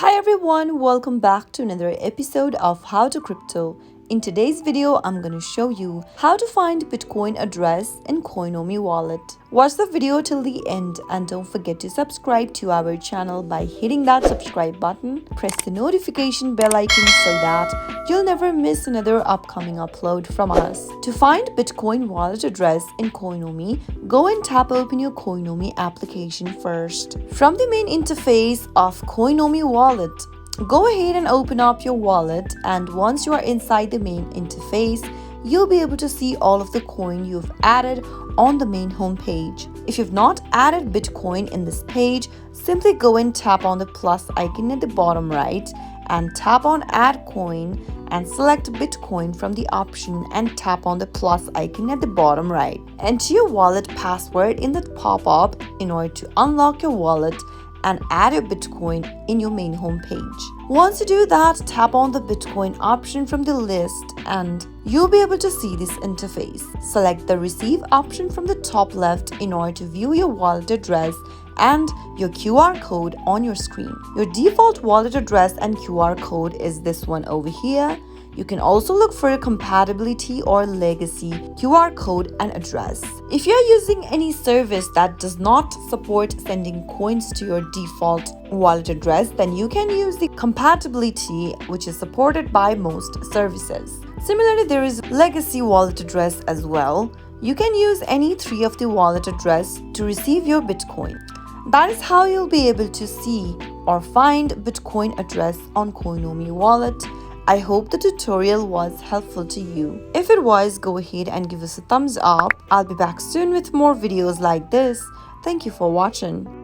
Hi everyone, welcome back to another episode of How to Crypto. In today's video, I'm going to show you how to find Bitcoin address in Coinomi wallet. Watch the video till the end and don't forget to subscribe to our channel by hitting that subscribe button. Press the notification bell icon so that you'll never miss another upcoming upload from us. To find Bitcoin wallet address in Coinomi, go and tap open your Coinomi application first. From the main interface of Coinomi wallet, go ahead and open up your wallet, and once you are inside the main interface, you'll be able to see all of the coin you've added on the main home page. If you've not added Bitcoin in this page, simply go and tap on the plus icon at the bottom right and tap on add coin and select Bitcoin from the option and tap on the plus icon at the bottom right. Enter your wallet password in the pop-up in order to unlock your wallet and add your Bitcoin in your main home page. Once you do that, tap on the Bitcoin option from the list and you'll be able to see this interface. Select the receive option from the top left in order to view your wallet address and your QR code on your screen. Your default wallet address and QR code is this one over here. You can also look for a compatibility or legacy QR code and address. If you're using any service that does not support sending coins to your default wallet address, then you can use the compatibility, which is supported by most services. Similarly, there is legacy wallet address as well. You can use any three of the wallet address to receive your Bitcoin. That is how you'll be able to see or find Bitcoin address on Coinomi wallet. I hope the tutorial was helpful to you. If it was, go ahead and give us a thumbs up. I'll be back soon with more videos like this. Thank you for watching.